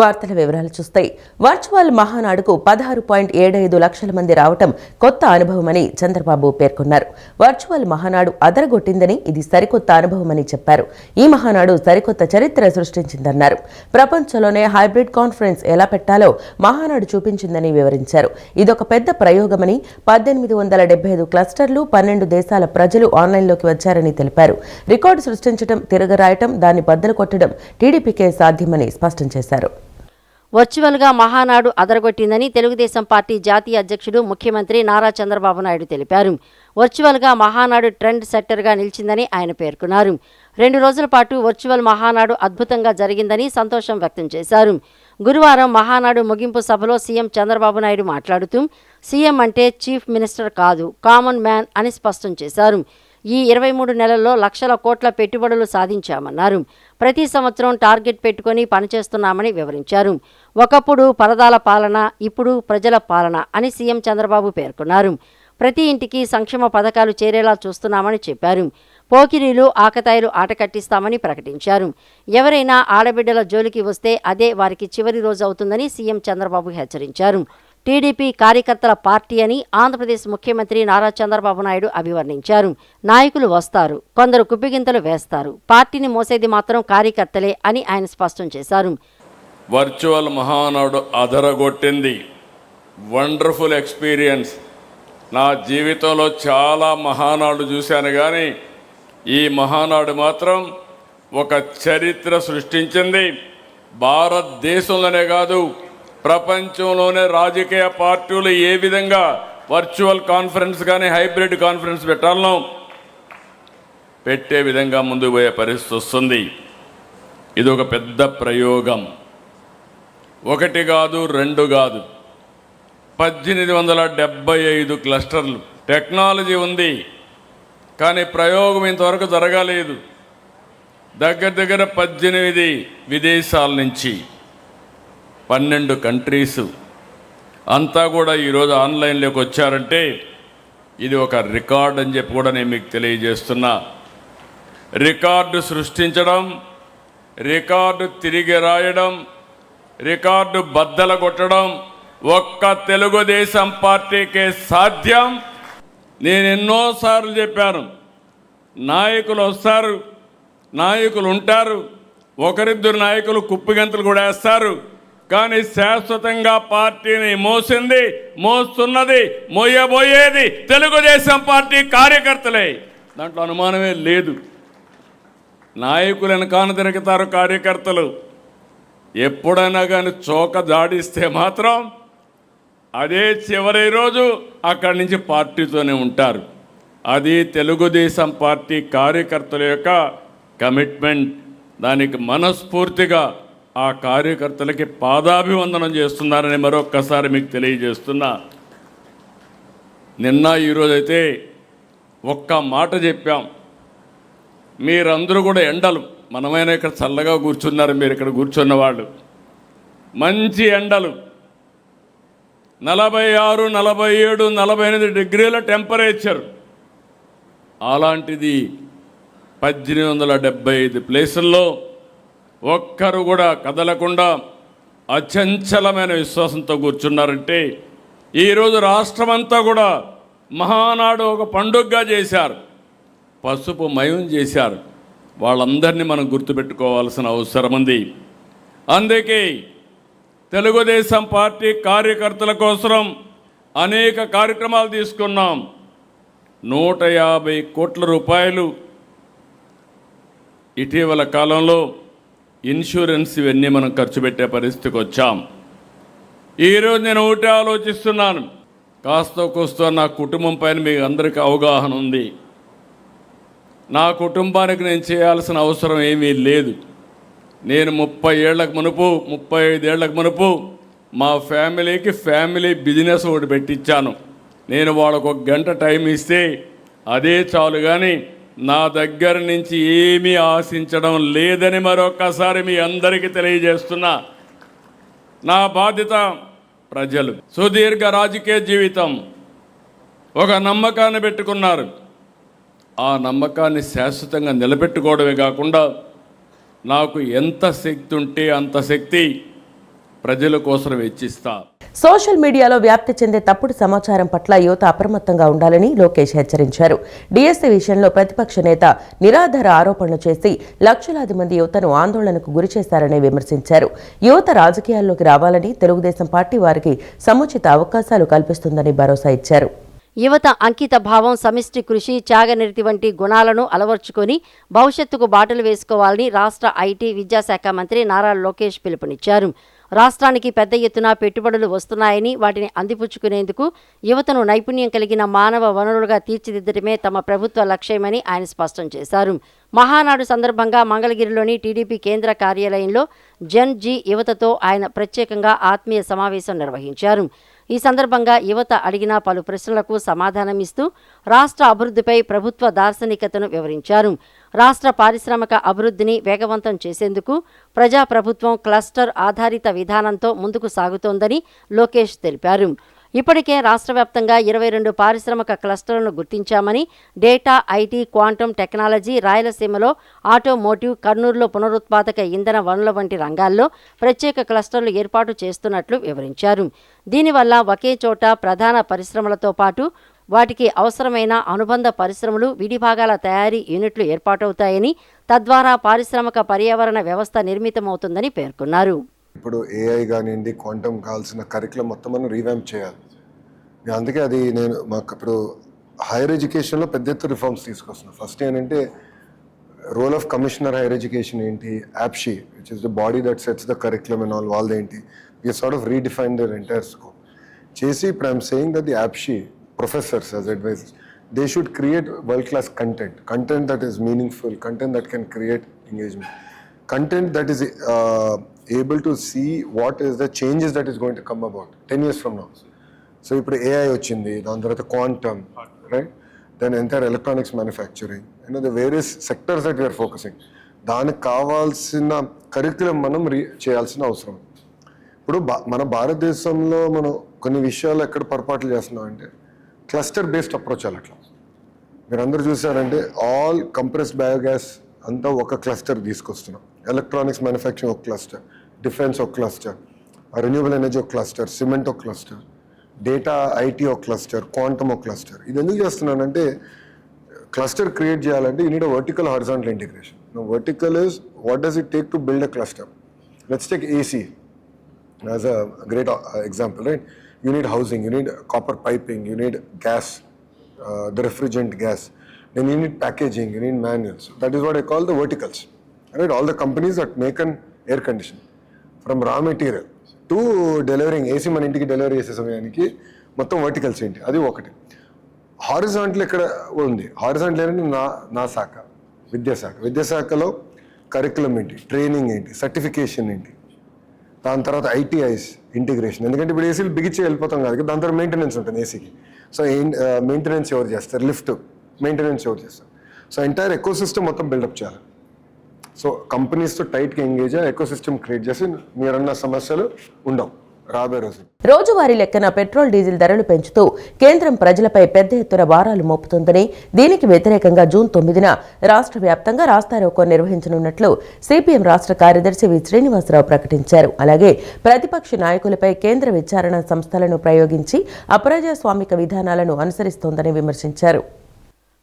వార్తల వివరాలు చూస్తే వర్చువల్ మహానాడుకు 16.75 లక్షల మంది రావటం కొత్త అనుభవమని చంద్రబాబు పేర్కొన్నారు. వర్చువల్ మహానాడు అదరగొట్టిందని, ఇది సరికొత్త అనుభవమని చెప్పారు. ఈ మహానాడు సరికొత్త చరిత్ర సృష్టించిందన్నారు. ప్రపంచంలోనే హైబ్రిడ్ కాన్ఫరెన్స్ ఎలా పెట్టాలో మహానాడు చూపించిందని వివరించారు. ఇదొక పెద్ద ప్రయోగమని, 1875 క్లస్టర్లు, 12 దేశాల ప్రజలు ఆన్లైన్లోకి వచ్చారని తెలిపారు. రికార్డు సృష్టించడం, తిరగరాయటం, దాన్ని బద్దలు కొట్టడం టీడీపీకే సాధ్యమని స్పష్టం చేశారు. వర్చువల్గా మహానాడు అదరగొట్టిందని తెలుగుదేశం పార్టీ జాతీయ అధ్యక్షుడు, ముఖ్యమంత్రి నారా చంద్రబాబు నాయుడు తెలిపారు. వర్చువల్గా మహానాడు ట్రెండ్ సెట్టర్గా నిలిచిందని ఆయన పేర్కొన్నారు. 2 రోజుల పాటు వర్చువల్ మహానాడు అద్భుతంగా జరిగిందని సంతోషం వ్యక్తం చేశారు. గురువారం మహానాడు ముగింపు సభలో సీఎం చంద్రబాబు నాయుడు మాట్లాడుతూ, సీఎం అంటే చీఫ్ మినిస్టర్ కాదు, కామన్ మ్యాన్ అని స్పష్టం చేశారు. ఈ 23 నెలల్లో లక్షల కోట్ల పెట్టుబడులు సాధించామన్నారు. ప్రతి సంవత్సరం టార్గెట్ పెట్టుకుని పనిచేస్తున్నామని వివరించారు. ఒకప్పుడు పరదాల పాలన, ఇప్పుడు ప్రజల పాలన అని సీఎం చంద్రబాబు పేర్కొన్నారు. ప్రతి ఇంటికి సంక్షేమ పథకాలు చేరేలా చూస్తున్నామని చెప్పారు. పోకిరీలు, ఆకతాయిలు ఆట కట్టిస్తామని ప్రకటించారు. ఎవరైనా ఆడబిడ్డల జోలికి వస్తే అదే వారికి చివరి రోజు అవుతుందని సీఎం చంద్రబాబు హెచ్చరించారు. టీడీపీ కార్యకర్తల పార్టీ అని ఆంధ్రప్రదేశ్ ముఖ్యమంత్రి నారా చంద్రబాబు నాయుడు అభివర్ణించారు. నాయకులు వస్తారు, కొందరు కుప్పిగింతలు వేస్తారు, పార్టీని మోసేది మాత్రం కార్యకర్తలే అని ఆయన స్పష్టం చేశారు. వర్చువల్ మహానాడు అదరగొట్టింది. Wonderful experience. నా జీవితంలో చాలా మహానాడు చూశాను, కానీ ఈ మహానాడు మాత్రం ఒక చరిత్ర సృష్టించింది. భారతదేశంలోనే కాదు, ప్రపంచంలోనే రాజకీయ పార్టీలు ఏ విధంగా వర్చువల్ కాన్ఫరెన్స్ కానీ హైబ్రిడ్ కాన్ఫరెన్స్ పెట్టాలనో పెట్టే విధంగా ముందుకు పోయే పరిస్థితి వస్తుంది. ఇది ఒక పెద్ద ప్రయోగం. 1 కాదు, 2 కాదు, 1875 క్లస్టర్లు. టెక్నాలజీ ఉంది, కానీ ప్రయోగం ఇంతవరకు జరగలేదు. దగ్గర 18 విదేశాల నుంచి 12 కంట్రీస్ అంతా కూడా ఈరోజు ఆన్లైన్లోకి వచ్చారంటే ఇది ఒక రికార్డ్ అని చెప్పి కూడా నేను మీకు తెలియజేస్తున్నా. రికార్డు సృష్టించడం, రికార్డు తిరిగి రాయడం, రికార్డు బద్దలు కొట్టడం ఒక్క తెలుగుదేశం పార్టీకే సాధ్యం. నేను ఎన్నోసార్లు చెప్పాను, నాయకులు వస్తారు, నాయకులు ఉంటారు, 1-2 నాయకులు కుప్పిగంతులు కూడా వేస్తారు, కానీ శాశ్వతంగా పార్టీని మోస్తున్నది, మోయబోయేది తెలుగుదేశం పార్టీ కార్యకర్తలే. దాంట్లో అనుమానమే లేదు. నాయకులు వెనకాన తిరుగుతారు కార్యకర్తలు. ఎప్పుడైనా కానీ చోక జాడిస్తే మాత్రం అదే చివరి రోజు అక్కడి నుంచి పార్టీతోనే ఉంటారు. అది తెలుగుదేశం పార్టీ కార్యకర్తల యొక్క కమిట్మెంట్. దానికి మనస్ఫూర్తిగా ఆ కార్యకర్తలకి పాదాభివందనం చేస్తున్నారని మరొక్కసారి మీకు తెలియజేస్తున్నా. నిన్న ఈరోజైతే ఒక్క మాట చెప్పాం. మీరందరూ కూడా ఎండలు, మనమైనా ఇక్కడ చల్లగా కూర్చున్నారు, మీరు ఇక్కడ కూర్చున్న వాళ్ళు, మంచి ఎండలు, 46, 47, 48 డిగ్రీల టెంపరేచర్. అలాంటిది 1875 ప్లేసుల్లో ఒక్కరు కూడా కదలకుండా అచంచలమైన విశ్వాసంతో కూర్చున్నారంటే ఈరోజు రాష్ట్రమంతా కూడా మహానాడు ఒక పండుగగా చేశారు, పసుపు మయం చేశారు. వాళ్ళందరినీ మనం గుర్తుపెట్టుకోవాల్సిన అవసరం ఉంది. అందుకే తెలుగుదేశం పార్టీ కార్యకర్తల కోసం అనేక కార్యక్రమాలు తీసుకున్నాం. 150 కోట్ల రూపాయలు ఇటీవల కాలంలో ఇన్సూరెన్స్ ఇవన్నీ మనం ఖర్చు పెట్టే పరిస్థితికి వచ్చాం. ఈరోజు నేను ఒకటే ఆలోచిస్తున్నాను, కాస్త కోస్తో నా కుటుంబం పైన మీకు అందరికీ అవగాహన ఉంది. నా కుటుంబానికి నేను చేయాల్సిన అవసరం ఏమీ లేదు. నేను 30 ఏళ్లకు మునుపు, 35 ఏళ్లకు మునుపు మా ఫ్యామిలీకి ఫ్యామిలీ బిజినెస్ ఒకటి పెట్టించాను. నేను వాళ్ళకు 1 గంట టైం ఇస్తే అదే చాలు, కానీ నా దగ్గర నుంచి ఏమీ ఆశించడం లేదని మరొక్కసారి మీ అందరికీ తెలియజేస్తున్నా. నా బాధ్యత ప్రజలు. సుదీర్ఘ రాజకీయ జీవితం, ఒక నమ్మకాన్ని పెట్టుకున్నారు. ఆ నమ్మకాన్ని శాశ్వతంగా నిలబెట్టుకోవడమే కాకుండా నాకు ఎంత శక్తి ఉంటే అంత శక్తి ప్రజల కోసం వెచ్చిస్తా. సోషల్ మీడియాలో వ్యాప్తి చెందే తప్పుడు సమాచారం పట్ల యువత అప్రమత్తంగా ఉండాలని లోకేష్ హెచ్చరించారు. డిఎస్సీ విషయంలో ప్రతిపక్ష నేత నిరాధార ఆరోపణలు చేసి లక్షలాది మంది యువతను ఆందోళనకు గురిచేశారని విమర్శించారు. యువత రాజకీయాల్లోకి రావాలని తెలుగుదేశం పార్టీ వారికి సముచిత అవకాశాలు కల్పిస్తుందని భరోసా ఇచ్చారు. యువత అంకిత భావం, సమిష్టి కృషి, త్యాగనిరతి వంటి గుణాలను అలవర్చుకొని భవిష్యత్తుకు బాటలు వేసుకోవాలని రాష్ట్ర ఐటీ విద్యాశాఖ మంత్రి నారా లోకేష్ పిలుపునిచ్చారు. రాష్ట్రానికి పెద్ద ఎత్తున పెట్టుబడులు వస్తున్నాయని వాటిని అందిపుచ్చుకునేందుకు యువతను నైపుణ్యం కలిగిన మానవ వనరులుగా తీర్చిదిద్దడమే తమ ప్రభుత్వ లక్ష్యమని ఆయన స్పష్టం చేశారు. మహానాడు సందర్భంగా మంగళగిరిలోని టీడీపీ కేంద్ర కార్యాలయంలో జన్ జీ యువతతో ఆయన ప్రత్యేకంగా ఆత్మీయ సమావేశం నిర్వహించారు. ఈ సందర్భంగా యువత అడిగిన పలు ప్రశ్నలకు సమాధానమిస్తూ రాష్ట్ర అభివృద్ధిపై ప్రభుత్వ దార్శనికతను వివరించారు. రాష్ట్ర పారిశ్రామిక అభివృద్ధిని వేగవంతం చేసేందుకు ప్రజాప్రభుత్వం క్లస్టర్ ఆధారిత విధానంతో ముందుకు సాగుతోందని లోకేష్ తెలిపారు. ఇప్పటికే రాష్ట్ర వ్యాప్తంగా 22 పారిశ్రామిక క్లస్టర్లను గుర్తించామని, డేటా, ఐటీ, క్వాంటం టెక్నాలజీ, రాయలసీమలో ఆటోమోటివ్, కర్నూలులో పునరుత్పాదక ఇంధన వనరుల వంటి రంగాల్లో ప్రత్యేక క్లస్టర్లు ఏర్పాటు చేస్తున్నట్లు వివరించారు. దీనివల్ల ఒకే చోట ప్రధాన పరిశ్రమలతో పాటు వాటికి అవసరమైన అనుబంధ పరిశ్రమలు, విడిభాగాల తయారీ యూనిట్లు ఏర్పాటవుతాయని, తద్వారా పారిశ్రామిక పర్యావరణ వ్యవస్థ నిర్మితమవుతుందని పేర్కొన్నారు. ఇప్పుడు ఏఐ కానివ్వండి, క్వాంటమ్ కావాల్సిన కరికులం మొత్తం మనం రీవ్యాంప్ చేయాలి. అందుకే అది మాకు ఇప్పుడు హైయర్ ఎడ్యుకేషన్లో పెద్ద ఎత్తు రిఫార్మ్స్ తీసుకొస్తున్నాం. ఫస్ట్ ఏంటంటే role of commissioner higher education ఏంటి, APSCHE which is the body that sets the curriculum and all వాళ్ళదేంటి, we sort of redefine their entire scope చేసి ఇప్పుడు I'm saying that the APSCHE professors as advisors, they should create world class content that is meaningful, content that can create engagement, content that is able to see what is the changes that is going to come about 10 years from now. So ఇప్పుడు AI వచ్చింది, దాని తర్వాత quantum, right, then entire electronics manufacturing, the various sectors that we are focusing, దానికి కావాల్సిన curriculum మనం చేయాల్సిన అవసరం. ఇప్పుడు మన భారతదేశంలో మనం కొన్ని విషయాలు ఎక్కడ పొరపాట్లు చేస్తున్నాం అంటే క్లస్టర్ బేస్డ్ అప్రోచ్ అట్లా మీరు అందరూ చూసారంటే ఆల్ కంప్రెస్డ్ బయోగ్యాస్ అంతా ఒక క్లస్టర్ తీసుకొస్తున్నాం. ఎలక్ట్రానిక్స్ మ్యానుఫ్యాక్చరింగ్ ఒక క్లస్టర్, డిఫెన్స్ ఒక క్లస్టర్, రెన్యూబుల్ ఎనర్జీ ఒక క్లస్టర్, సిమెంట్ ఒక క్లస్టర్, డేటా ఐటీ ఒక క్లస్టర్, క్వాంటమ్ ఒక క్లస్టర్. ఇది ఎందుకు చేస్తున్నానంటే క్లస్టర్ క్రియేట్ చేయాలంటే you need a vertical horizontal integration. Vertical is what does it take to build a cluster. Let's take AC as a great example, right? You need housing, you need copper piping, you need gas, the refrigerant gas, then you need packaging, you need manuals. That is what I call the verticals, right? All the companies that make an air conditioner, from raw material to delivering AC మన ఇంటికి delivery చేసే సమయానికి మొత్తం verticals ఏంటి, అది ఒకటి. Horizontal ఎక్కడ ఉంది, హారిజాంటల్ ఏంటంటే నా శాఖ విద్యాశాఖలో కరికులం ఏంటి, ట్రైనింగ్ ఏంటి, సర్టిఫికేషన్ ఏంటి, దాని తర్వాత ఐటీఐస్ ఇంటిగ్రేషన్. ఎందుకంటే ఇప్పుడు ఏసీలు బిగిచ్చి వెళ్ళిపోతాం కదా, దాని తర్వాత మెయింటెనెన్స్ ఉంటుంది ఏసీకి. సో మెయింటెనెన్స్ ఎవరు చేస్తారు, లిఫ్ట్ మెయింటెనెన్స్ ఎవరు చేస్తారు. సో ఎంటైర్ ఎకో సిస్టమ్ మొత్తం బిల్డప్ చేయాలి. సో కంపెనీస్తో టైట్గా ఎంగేజ్ ఎకో సిస్టమ్ క్రియేట్ చేసి మీరన్న సమస్యలు ఉండవు రాబోయే రోజు. రోజువారీ లెక్కన పెట్రోల్, డీజిల్ ధరలు పెంచుతూ కేంద్రం ప్రజలపై పెద్ద ఎత్తున భారాలు మోపుతుందని, దీనికి వ్యతిరేకంగా జూన్ 9న రాష్ట్ర వ్యాప్తంగా రాస్తారోకో నిర్వహించనున్నట్లు సిపిఎం రాష్ట్ర కార్యదర్శి వి శ్రీనివాసరావు ప్రకటించారు. అలాగే ప్రతిపక్ష నాయకులపై కేంద్ర విచారణ సంస్థలను ప్రయోగించి అప్రజాస్వామిక విధానాలను అనుసరిస్తోందని విమర్శించారు.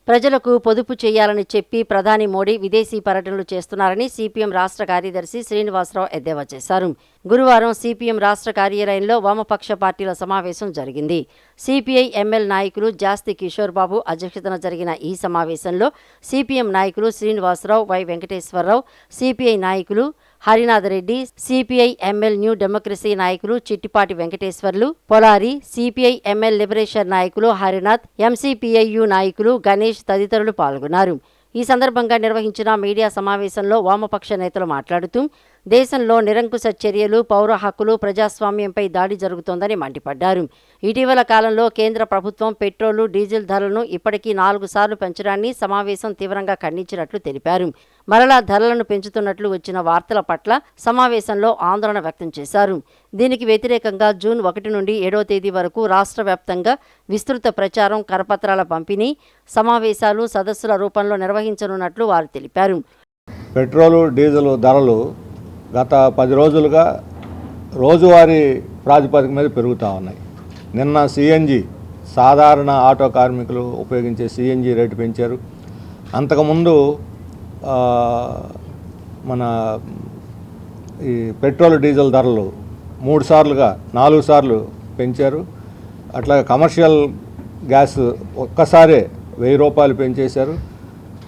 ప్రజలకు పొదుపు చేయాలని చెప్పి ప్రధాని మోడీ విదేశీ పర్యటనలు చేస్తున్నారని సిపిఎం రాష్ట్ర కార్యదర్శి శ్రీనివాసరావు ఎద్దేవా చేశారు. గురువారం సిపిఎం రాష్ట్ర కార్యాలయంలో వామపక్ష పార్టీల సమావేశం జరిగింది. సిపిఐ ఎంఎల్ నాయకులు జాస్తి కిషోర్ బాబు అధ్యక్షతన జరిగిన ఈ సమావేశంలో సిపిఎం నాయకులు శ్రీనివాసరావు, వై వెంకటేశ్వరరావు, సిపిఐ నాయకులు Harinath Reddy, CPI ML New Democracy నాయకులు Chittipati Venkateswarlu, Polari, CPI ML Liberation నాయకులు హరినాథ్, ఎంసీపీఐయు నాయకులు గణేష్ తదితరులు పాల్గొన్నారు. ఈ సందర్భంగా నిర్వహించిన మీడియా సమావేశంలో వామపక్ష నేతలు మాట్లాడుతూ దేశంలో నిరంకుశ చర్యలు, పౌర హక్కులు, ప్రజాస్వామ్యంపై దాడి జరుగుతోందని మండిపడ్డారు. ఇటీవల కాలంలో కేంద్ర ప్రభుత్వం పెట్రోలు, డీజిల్ ధరలను ఇప్పటికీ 4 సార్లు పెంచడాన్ని సమావేశం తీవ్రంగా ఖండించినట్లు తెలిపారు. మరలా ధరలను పెంచుతున్నట్లు వచ్చిన వార్తల పట్ల సమావేశంలో ఆందోళన వ్యక్తం చేశారు. దీనికి వ్యతిరేకంగా జూన్ 1 నుండి 7వ తేదీ వరకు రాష్ట్ర వ్యాప్తంగా విస్తృత ప్రచారం, కరపత్రాల పంపిణీ, సమావేశాలు, సదస్సుల రూపంలో నిర్వహించనున్నట్లు వారు తెలిపారు. పెట్రోలు, డీజిల్ ధరలు గత 10 రోజులుగా రోజువారీ ప్రాతిపదిక మీద పెరుగుతూ ఉన్నాయి. నిన్న సిఎన్జి సాధారణ ఆటో కార్మికులు ఉపయోగించే సిఎన్జి రేటు పెంచారు. అంతకుముందు మన ఈ పెట్రోల్ డీజిల్ ధరలు 3 సార్లుగా 4 సార్లు పెంచారు. అట్లా కమర్షియల్ గ్యాస్ ఒక్కసారే 1000 రూపాయలు పెంచేశారు.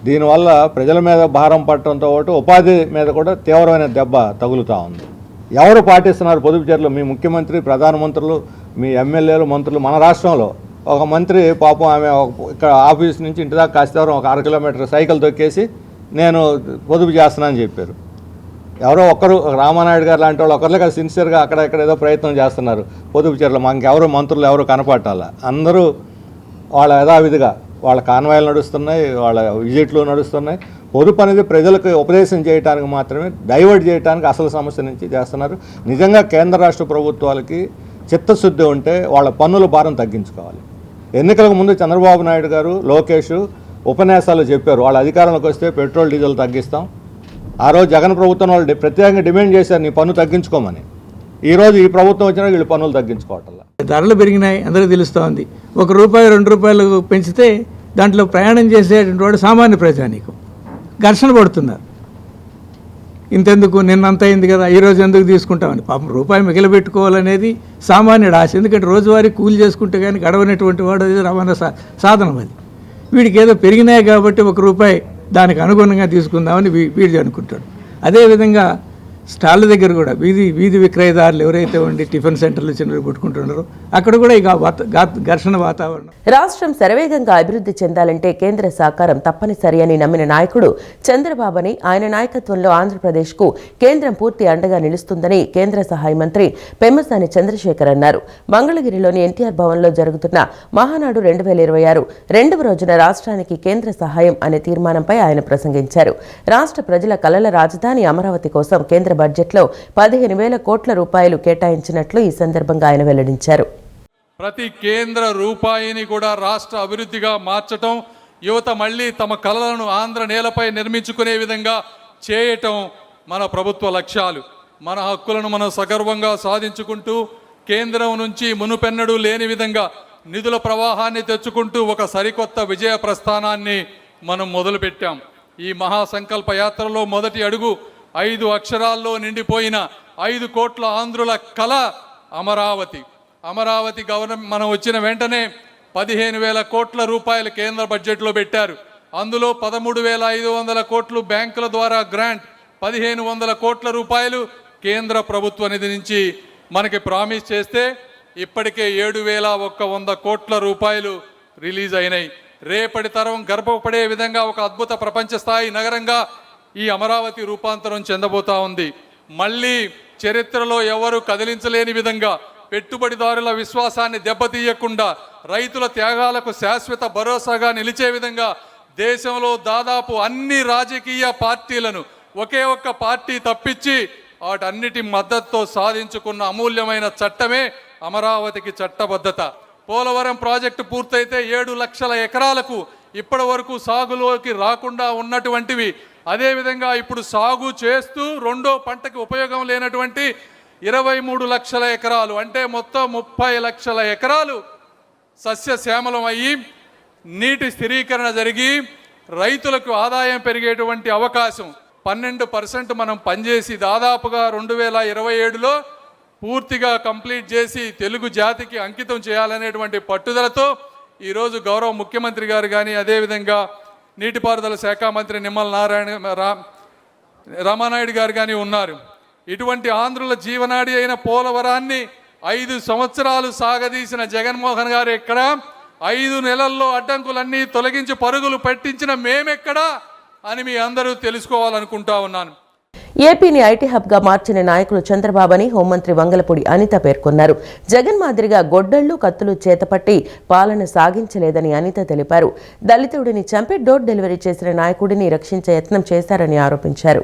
దీనివల్ల ప్రజల మీద భారం పడటంతో పాటు ఉపాధి మీద కూడా తీవ్రమైన దెబ్బ తగులుతూ ఉంది. ఎవరు పాటిస్తున్నారు పొదుపు చర్యలు? మీ ముఖ్యమంత్రి, ప్రధానమంత్రులు, మీ ఎమ్మెల్యేలు, మంత్రులు. మన రాష్ట్రంలో ఒక మంత్రి పాపం ఆమె ఇక్కడ ఆఫీస్ నుంచి ఇంటి దాకా కాస్తేవరం ఒక 1/2 కిలోమీటర్ సైకిల్ తొక్కేసి నేను పొదుపు చేస్తున్నానని చెప్పారు. ఎవరో ఒక్కరు రామానాయుడు గారు లాంటి వాళ్ళు ఒకరిగా సిన్సియర్గా అక్కడ ఏదో ప్రయత్నం చేస్తున్నారు పొదుపు చర్యలు. మాకెవరు మంత్రులు ఎవరు కనపట్టాల. అందరూ వాళ్ళ యథావిధిగా వాళ్ళ కాన్వాయిలు నడుస్తున్నాయి, వాళ్ళ విజిట్లు నడుస్తున్నాయి. పొదుపు అనేది ప్రజలకు ఉపదేశం చేయడానికి మాత్రమే, డైవర్ట్ చేయడానికి అసలు సమస్య నుంచి చేస్తున్నారు. నిజంగా కేంద్ర రాష్ట్ర ప్రభుత్వాలకి చిత్తశుద్ధి ఉంటే వాళ్ళ పన్నుల భారం తగ్గించుకోవాలి. ఎన్నికలకు ముందు చంద్రబాబు నాయుడు గారు, లోకేష్ ఉపన్యాసాలు చెప్పారు, వాళ్ళ అధికారంలోకి వస్తే పెట్రోల్ డీజిల్ తగ్గిస్తాం. ఆ రోజు జగన్ ప్రభుత్వం వాళ్ళు ప్రత్యేకంగా డిమాండ్ చేశారు నీ పన్ను తగ్గించుకోమని. ఈరోజు ఈ ప్రభుత్వం వచ్చినా వీళ్ళు పన్నులు తగ్గించుకోవట్లా. ధరలు పెరిగినాయి, అందరికీ తెలుస్తూ ఉంది. ₹1 ₹2 పెంచితే దాంట్లో ప్రయాణం చేసేటువంటి వాడు సామాన్య ప్రజానీకం ఘర్షణ పడుతున్నారు. ఇంతెందుకు, నిన్నంత అయింది కదా, ఈరోజు ఎందుకు తీసుకుంటామని. పాపం రూపాయి మిగిలిపెట్టుకోవాలనేది సామాన్యుడు ఆశ. ఎందుకంటే రోజువారీ కూలి చేసుకుంటే కానీ గడవనటువంటి వాడు అది రవాణా సాధనం. అది వీడికి ఏదో పెరిగినాయి కాబట్టి ₹1 దానికి అనుగుణంగా తీసుకుందామని వీడు అనుకుంటాడు. అదేవిధంగా స్టాళ్ళ దగ్గర కూడా వీధి విక్రయదారులు ఎవరైతే ఉండి టిఫిన్ సెంటర్లు చిన్నవి కొట్టుకుంటున్నారో అక్కడ కూడా ఇక ఘర్షణ వాతావరణం. రాష్ట్రం శరవేగంగా అభివృద్ధి చెందాలంటే కేంద్ర సహకారం తప్పనిసరి అని నమ్మిన నాయకుడు చంద్రబాబుని, ఆయన నాయకత్వంలో ఆంధ్రప్రదేశ్కు కేంద్రం పూర్తి అండగా నిలుస్తుందని కేంద్ర సహాయ మంత్రి పెమ్మసాని చంద్రశేఖర్ అన్నారు. మంగళగిరిలోని ఎన్టీఆర్ భవన్లో జరుగుతున్న మహానాడు 2026 రెండవ రోజున రాష్ట్రానికి కేంద్ర సహాయం అనే తీర్మానంపై ఆయన ప్రసంగించారు. రాష్ట్ర ప్రజల కలల రాజధాని అమరావతి కోసం కేంద్ర బడ్జెట్లో 15,000 కోట్ల రూపాయలు కేటాయించినట్లు ఈ సందర్భంగా ఆయన వెల్లడించారు. ప్రతి కేంద్ర రూపాయిని కూడా రాష్ట్ర అభివృద్ధిగా మార్చటం, యువత మళ్ళీ తమ కలలను ఆంధ్ర నేలపై నిర్మించుకునే విధంగా చేయటం మన ప్రభుత్వ లక్ష్యాలు. మన హక్కులను మనం సగర్వంగా సాధించుకుంటూ కేంద్రం నుంచి మునుపెన్నడూ లేని విధంగా నిధుల ప్రవాహాన్ని తెచ్చుకుంటూ ఒక సరికొత్త విజయ ప్రస్థానాన్ని మనం మొదలుపెట్టాం. ఈ మహాసంకల్ప యాత్రలో మొదటి అడుగు 5 అక్షరాల్లో నిండిపోయిన 5 కోట్ల ఆంధ్రుల కళ అమరావతి. అమరావతి గవర్నమెంట్ మనం వచ్చిన వెంటనే 15,000 కోట్ల రూపాయలు కేంద్ర బడ్జెట్లో పెట్టారు. అందులో 13,500 కోట్లు బ్యాంకుల ద్వారా గ్రాంట్, 1,500 కోట్ల రూపాయలు కేంద్ర ప్రభుత్వ నిధి నుంచి మనకి ప్రామిస్ చేస్తే ఇప్పటికే 7,100 కోట్ల రూపాయలు రిలీజ్ అయినాయి. రేపటి తరం గర్వపడే విధంగా ఒక అద్భుత ప్రపంచ స్థాయి నగరంగా ఈ అమరావతి రూపాంతరం చెందబోతా ఉంది. మళ్ళీ చరిత్రలో ఎవరు కదిలించలేని విధంగా, పెట్టుబడిదారుల విశ్వాసాన్ని దెబ్బతీయకుండా, రైతుల త్యాగాలకు శాశ్వత భరోసాగా నిలిచే విధంగా దేశంలో దాదాపు అన్ని రాజకీయ పార్టీలను ఒకే ఒక్క పార్టీ తప్పించి వాటన్నిటి మద్దతుతో సాధించుకున్న అమూల్యమైన చట్టమే అమరావతికి చట్టబద్ధత. పోలవరం ప్రాజెక్టు పూర్తయితే 7 లక్షల ఎకరాలకు ఇప్పటి వరకు సాగులోకి రాకుండా ఉన్నటువంటివి, అదేవిధంగా ఇప్పుడు సాగు చేస్తూ రెండో పంటకి ఉపయోగం లేనటువంటి 23 లక్షల ఎకరాలు, అంటే మొత్తం 30 లక్షల ఎకరాలు సస్యశ్యామలం అయ్యి నీటి స్థిరీకరణ జరిగి రైతులకు ఆదాయం పెరిగేటువంటి అవకాశం. 12% మనం పనిచేసి దాదాపుగా 2027లో పూర్తిగా కంప్లీట్ చేసి తెలుగు జాతికి అంకితం చేయాలనేటువంటి పట్టుదలతో ఈరోజు గౌరవ ముఖ్యమంత్రి గారు కానీ, అదేవిధంగా నీటిపారుదల శాఖ మంత్రి నిమ్మల రామానాయుడు గారు కానీ ఉన్నారు. ఇటువంటి ఆంధ్రుల జీవనాడి అయిన పోలవరాన్ని 5 సంవత్సరాలు సాగదీసిన జగన్మోహన్ గారు ఎక్కడ, 5 నెలల్లో అడ్డంకులన్నీ తొలగించి పరుగులు పెట్టించిన మేమెక్కడా అని మీ అందరూ తెలుసుకోవాలనుకుంటా ఉన్నాను. ఏపీని ఐటీ హబ్ గా మార్చిన నాయకులు చంద్రబాబుని హోంమంత్రి వంగలపూడి అనిత పేర్కొన్నారు. జగన్ మాదిరిగా గొడ్డళ్లు కత్తులు చేతపట్టి పాలన సాగించలేదని అనిత తెలిపారు. దళితుడిని చంపి డోర్ డెలివరీ చేసిన నాయకుడిని రక్షించే యత్నం చేశారని ఆరోపించారు.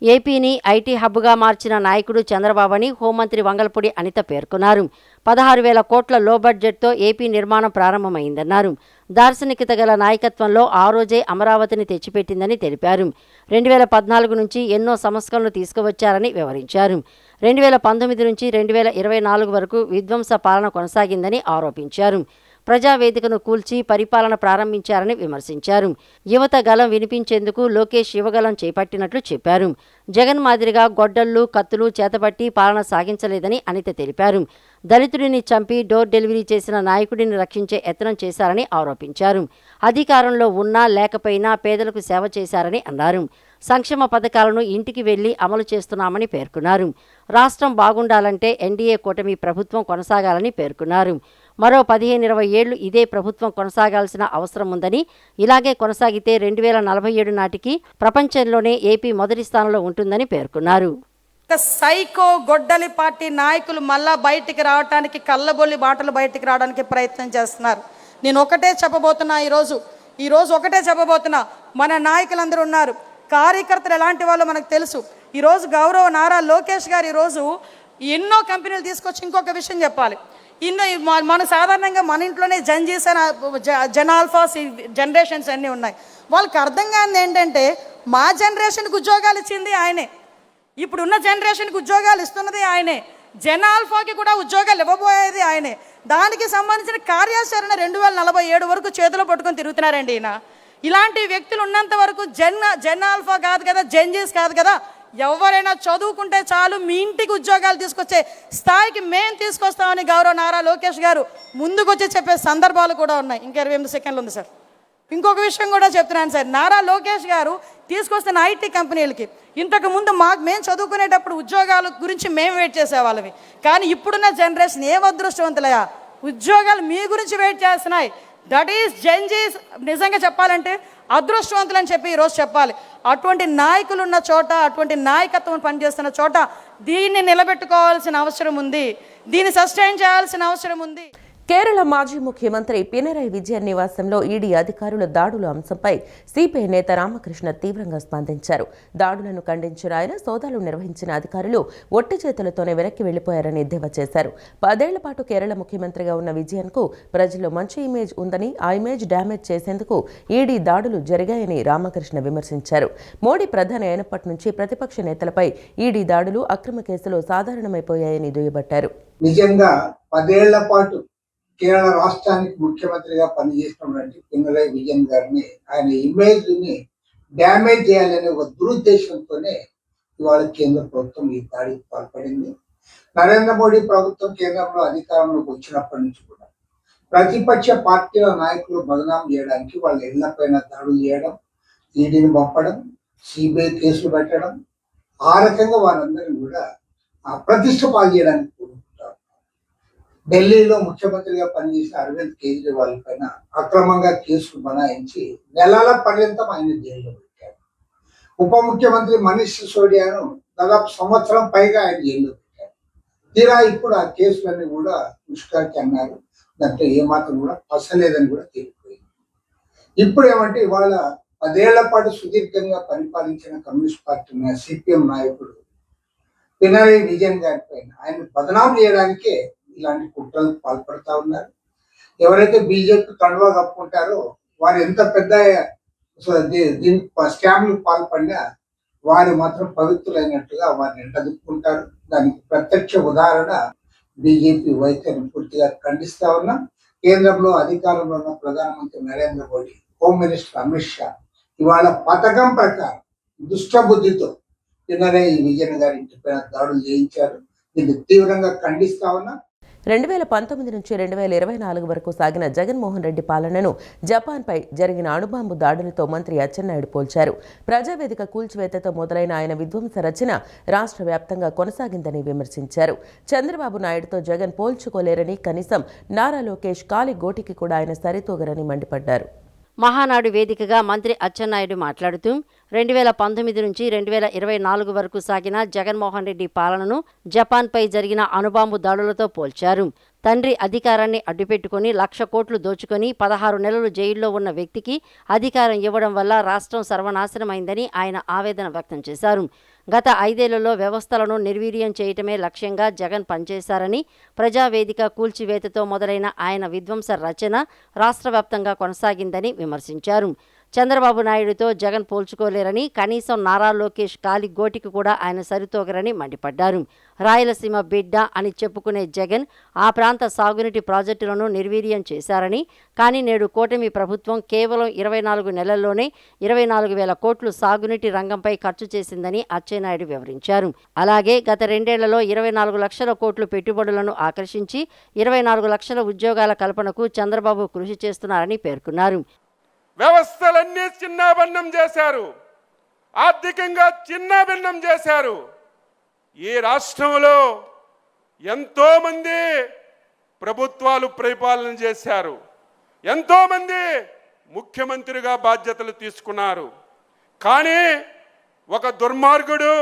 ఏపీని ఐటీ హబ్గా మార్చిన నాయకుడు చంద్రబాబు అని హోంమంత్రి వంగల్పూడి అనిత పేర్కొన్నారు. 16,000 కోట్ల లో బడ్జెట్తో ఏపీ నిర్మాణం ప్రారంభమైందన్నారు. దార్శనికత గల నాయకత్వంలో ఆ రోజే అమరావతిని తెచ్చిపెట్టిందని తెలిపారు. 2014 నుంచి ఎన్నో సంస్కరణలు తీసుకువచ్చారని వివరించారు. 2019 నుంచి 2024 వరకు విధ్వంస పాలన కొనసాగిందని ఆరోపించారు. ప్రజావేదికను కూల్చి పరిపాలన ప్రారంభించారని విమర్శించారు. యువత గలం వినిపించేందుకు లోకేష్ యువగలం చేపట్టినట్లు చెప్పారు. జగన్ మాదిరిగా గొడ్డళ్లు, కత్తులు చేతబట్టి పాలన సాగించలేదని అనిత తెలిపారు. దళితుడిని చంపి డోర్ డెలివరీ చేసిన నాయకుడిని రక్షించే యత్నం చేశారని ఆరోపించారు. అధికారంలో ఉన్నా లేకపోయినా పేదలకు సేవ చేశారని అన్నారు. సంక్షేమ పథకాలను ఇంటికి వెళ్లి అమలు చేస్తున్నామని పేర్కొన్నారు. రాష్ట్రం బాగుండాలంటే ఎన్డీఏ కూటమి ప్రభుత్వం కొనసాగాలని పేర్కొన్నారు. మరో 15-20 ఏళ్లు ఇదే ప్రభుత్వం కొనసాగాల్సిన అవసరం ఉందని, ఇలాగే కొనసాగితే 2047 నాటికి ప్రపంచంలోనే ఏపీ మొదటి స్థానంలో ఉంటుందని పేర్కొన్నారు. సైకో గొడ్డలి పార్టీ నాయకులు మళ్ళా బయటికి రావడానికి, కళ్ళబొల్లి బాటలు బయటికి రావడానికి ప్రయత్నం చేస్తున్నారు. నేను ఒకటే చెప్పబోతున్నా, ఈరోజు ఒకటే చెప్పబోతున్నా. మన నాయకులందరూ ఉన్నారు, కార్యకర్తలు ఎలాంటి వాళ్ళు మనకు తెలుసు. ఈరోజు గౌరవ నారా లోకేష్ గారు ఈరోజు ఎన్నో కంపెనీలు తీసుకొచ్చి, ఇంకొక విషయం చెప్పాలి, మన సాధారణంగా మన ఇంట్లోనే జంజీస్ అని జనాల్ఫాస్ జనరేషన్స్ అన్నీ ఉన్నాయి. వాళ్ళకి అర్థం కానిది ఏంటంటే, మా జనరేషన్కి ఉద్యోగాలు ఇచ్చింది ఆయనే, ఇప్పుడున్న జనరేషన్కి ఉద్యోగాలు ఇస్తున్నది ఆయనే, జనాల్ఫాకి కూడా ఉద్యోగాలు ఇవ్వబోయేది ఆయనే. దానికి సంబంధించిన కార్యాచరణ 2047 వరకు చేతిలో పట్టుకొని తిరుగుతున్నారండి ఈయన. ఇలాంటి వ్యక్తులు ఉన్నంత వరకు జనాల్ఫా కాదు కదా, జంజీస్ కాదు కదా, ఎవరైనా చదువుకుంటే చాలు మీ ఇంటికి ఉద్యోగాలు తీసుకొచ్చే స్థాయికి మేము తీసుకొస్తామని గౌరవ నారా లోకేష్ గారు ముందుకొచ్చి చెప్పే సందర్భాలు కూడా ఉన్నాయి. ఇంకా 28 సెకండ్లు ఉంది సార్. ఇంకొక విషయం కూడా చెప్తున్నాను సార్. నారా లోకేష్ గారు తీసుకొస్తున్న ఐటీ కంపెనీలకి ఇంతకుముందు మేము చదువుకునేటప్పుడు ఉద్యోగాల గురించి మేము వెయిట్ చేసేవాళ్ళవి. కానీ ఇప్పుడున్న జనరేషన్ ఏం అదృష్టవంతులయా, ఉద్యోగాలు మీ గురించి వెయిట్ చేస్తున్నాయి. That is Gen Zs. నిజంగా చెప్పాలంటే అదృష్టవంతులు అని చెప్పి ఈరోజు చెప్పాలి. అటువంటి నాయకులు ఉన్న చోట, అటువంటి నాయకత్వం పనిచేస్తున్న చోట దీన్ని నిలబెట్టుకోవాల్సిన అవసరం ఉంది, దీన్ని సస్టైన్ చేయాల్సిన అవసరం ఉంది. కేరళ మాజీ ముఖ్యమంత్రి పినరయి విజయన్ నివాసంలో ఈడీ అధికారుల దాడుల అంశంపై సిపిఐ నేత రామకృష్ణ తీవ్రంగా స్పందించారు. దాడులను ఖండించిన ఆయన, సోదాలు నిర్వహించిన అధికారులు ఒట్టి చేతులతోనే వెనక్కి వెళ్లిపోయారని ఎద్దేవా చేశారు. 10 ఏళ్ల పాటు కేరళ ముఖ్యమంత్రిగా ఉన్న విజయన్కు ప్రజల్లో మంచి ఇమేజ్ ఉందని, ఆ ఇమేజ్ డ్యామేజ్ చేసేందుకు ఈడీ దాడులు జరిగాయని రామకృష్ణ విమర్శించారు. మోడీ ప్రధాని అయినప్పటి నుంచి ప్రతిపక్ష నేతలపై ఈడీ దాడులు, అక్రమ కేసులు సాధారణమైపోయాయని దుయ్యబట్టారు. నిజంగా 10 ఏళ్ల పాటు కేరళ రాష్ట్రానికి ముఖ్యమంత్రిగా పనిచేసినటువంటి పినరయి విజయన్ గారిని, ఆయన ఇమేజ్ ని డ్యామేజ్ చేయాలనే ఒక దురుద్దేశంతోనే ఇవాళ కేంద్ర ప్రభుత్వం ఈ దాడికి పాల్పడింది. నరేంద్ర మోడీ ప్రభుత్వం కేంద్రంలో అధికారంలోకి వచ్చినప్పటి నుంచి కూడా ప్రతిపక్ష పార్టీల నాయకులు బదనాం చేయడానికి వాళ్ళ ఇళ్లపైన దాడులు చేయడం, ఈడీని పంపడం, సిబిఐ కేసులు పెట్టడం, ఆ రకంగా వారందరినీ కూడా అప్రతిష్ట పాలు చేయడానికి కోరుకుంటారు. ఢిల్లీలో ముఖ్యమంత్రిగా పనిచేసిన అరవింద్ కేజ్రీవాల్ పైన అక్రమంగా కేసులు బనాయించి నెలల పర్యంతం ఆయన జైల్లో పెట్టారు. ఉప ముఖ్యమంత్రి మనీష్ సిసోడియాను దాదాపు సంవత్సరం పైగా ఆయన జైల్లో పెట్టారు. తీరా ఇప్పుడు ఆ కేసులన్నీ కూడా ముష్కరికి అన్నారు, దాంట్లో ఏమాత్రం కూడా పసలేదని కూడా తేలిపోయింది. ఇప్పుడు ఏమంటే ఇవాళ 10 ఏళ్ల పాటు సుదీర్ఘంగా పరిపాలించిన కమ్యూనిస్ట్ పార్టీ సిపిఎం నాయకుడు పినరయి విజయన్ గారి పైన ఆయన బదనాం చేయడానికే ఇలాంటి కుట్రలకు పాల్పడతా ఉన్నారు. ఎవరైతే బీజేపీ కండువా కప్పుకుంటారో వారు ఎంత పెద్ద స్కామ్లు పాల్పడినా వారు మాత్రం పవిత్రులైనట్టుగా వారిని ఎంటదుక్కుంటారు. దానికి ప్రత్యక్ష ఉదాహరణ బీజేపీ వైఖరిని పూర్తిగా ఖండిస్తా ఉన్నాం. కేంద్రంలో అధికారంలో ఉన్న ప్రధానమంత్రి నరేంద్ర మోడీ, హోమ్ మినిస్టర్ అమిత్ షా ఇవాళ పథకం ప్రకారం దుష్టబుద్ధితో పినరయి విజయన్ గారి ఇంటిపైన దాడులు చేయించారు. దీన్ని తీవ్రంగా ఖండిస్తా ఉన్నా. 2019 నుంచి 2024 వరకు సాగిన జగన్మోహన్ రెడ్డి పాలనను జపాన్పై జరిగిన అణుబాంబు దాడులతో మంత్రి అచ్చెన్నాయుడు పోల్చారు. ప్రజావేదిక కూల్చివేతతో మొదలైన ఆయన విధ్వంస రచన రాష్ట్ర వ్యాప్తంగా కొనసాగిందని విమర్శించారు. చంద్రబాబు నాయుడుతో జగన్ పోల్చుకోలేరని, కనీసం నారా లోకేష్ కాలి గోటికి కూడా ఆయన సరితూగరని మండిపడ్డారు. మహానాడు వేదికగా మంత్రి అచ్చెన్నాయుడు మాట్లాడుతూ 2019 నుంచి 2024 వరకు సాగిన జగన్మోహన్ రెడ్డి పాలనను జపాన్పై జరిగిన అణుబాంబు దాడులతో పోల్చారు. తండ్రి అధికారాన్ని అడ్డుపెట్టుకుని 1,00,000 కోట్లు దోచుకొని 16 నెలలు జైల్లో ఉన్న వ్యక్తికి అధికారం ఇవ్వడం వల్ల రాష్ట్రం సర్వనాశనమైందని ఆయన ఆవేదన వ్యక్తం చేశారు. గత 5 ఏళ్లలో వ్యవస్థలను నిర్వీర్యం చేయటమే లక్ష్యంగా జగన్ పనిచేశారని, ప్రజావేదిక కూల్చివేతతో మొదలైన ఆయన విధ్వంస రచన రాష్ట్ర వ్యాప్తంగా కొనసాగిందని విమర్శించారు. చంద్రబాబు నాయుడుతో జగన్ పోల్చుకోలేరని, కనీసం నారా లోకేష్ కాలి గోటికి కూడా ఆయన సరితూగరని మండిపడ్డారు. రాయలసీమ బిడ్డ అని చెప్పుకునే జగన్ ఆ ప్రాంత సాగునీటి ప్రాజెక్టులను నిర్వీర్యం చేశారని, కానీ నేడు కూటమి ప్రభుత్వం కేవలం 24 నెలల్లోనే 24,000 కోట్లు సాగునీటి రంగంపై ఖర్చు చేసిందని అచ్చెన్నాయుడు వివరించారు. అలాగే గత 2 ఏళ్లలో 24 లక్షల కోట్లు పెట్టుబడులను ఆకర్షించి 24 లక్షల ఉద్యోగాల కల్పనకు చంద్రబాబు కృషి చేస్తున్నారని పేర్కొన్నారు. వ్యవస్థలన్నీ చిన్నాభిన్నం చేశారు, ఆర్థికంగా చిన్నాభిన్నం చేశారు. ఈ రాష్ట్రంలో ఎంతోమంది ప్రభుత్వాలు పరిపాలన చేశారు, ఎంతోమంది ముఖ్యమంత్రిగా బాధ్యతలు తీసుకున్నారు. కానీ ఒక దుర్మార్గుడు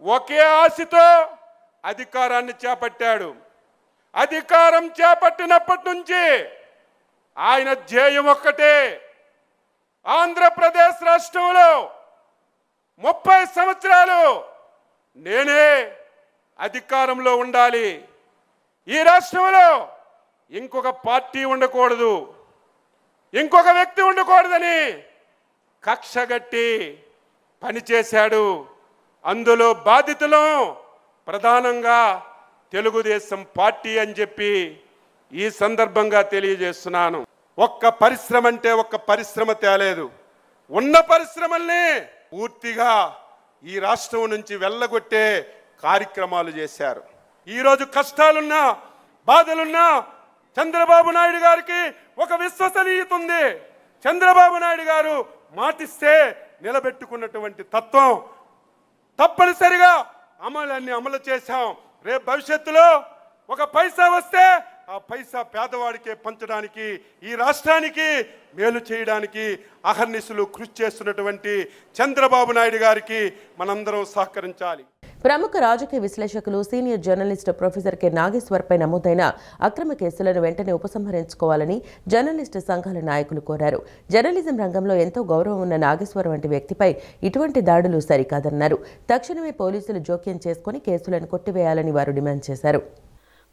ఒకే ఆశతో అధికారాన్ని చేపట్టాడు. అధికారం చేపట్టినప్పటి నుంచి ఆయన ధ్యేయం ఒక్కటే, ఆంధ్రప్రదేశ్ రాష్ట్రంలో 30 సంవత్సరాలు నేనే అధికారంలో ఉండాలి, ఈ రాష్ట్రంలో ఇంకొక పార్టీ ఉండకూడదు, ఇంకొక వ్యక్తి ఉండకూడదని కక్షగట్టి పనిచేశాడు. అందులో బాధితులు ప్రధానంగా తెలుగుదేశం పార్టీ అని చెప్పి ఈ సందర్భంగా తెలియజేస్తున్నాను. ఒక్క పరిశ్రమ అంటే ఒక్క పరిశ్రమ తేలేదు, ఉన్న పరిశ్రమల్ని పూర్తిగా ఈ రాష్ట్రం నుంచి వెళ్ళగొట్టే కార్యక్రమాలు చేశారు. ఈరోజు కష్టాలున్నా బాధలున్నా చంద్రబాబు నాయుడు గారికి ఒక విశ్వసనీయత ఉంది. చంద్రబాబు నాయుడు గారు మాటిస్తే నిలబెట్టుకున్నటువంటి తత్వం తప్పనిసరిగా అమలు చేశాం. రేపు భవిష్యత్తులో ఒక పైసా వస్తే ఆ పైసా పేదవాడికే పంచడానికి, ఈ రాష్ట్రానికి మేలు చేయడానికి అహర్నిశలు కృషి చేస్తున్నటువంటి చంద్రబాబు నాయుడు గారికి మనందరం సహకరించాలి. ప్రముఖ రాజకీయ విశ్లేషకులు సీనియర్ జర్నలిస్ట్ ప్రొఫెసర్ కె నాగేశ్వర్పై నమోదైన అక్రమ కేసులను వెంటనే ఉపసంహరించుకోవాలని జర్నలిస్టు సంఘాల నాయకులు కోరారు. జర్నలిజం రంగంలో ఎంతో గౌరవం ఉన్న నాగేశ్వర్ వంటి వ్యక్తిపై ఇటువంటి దాడులు సరికాదన్నారు. తక్షణమే పోలీసులు జోక్యం చేసుకుని కేసులను కొట్టివేయాలని వారు డిమాండ్ చేశారు.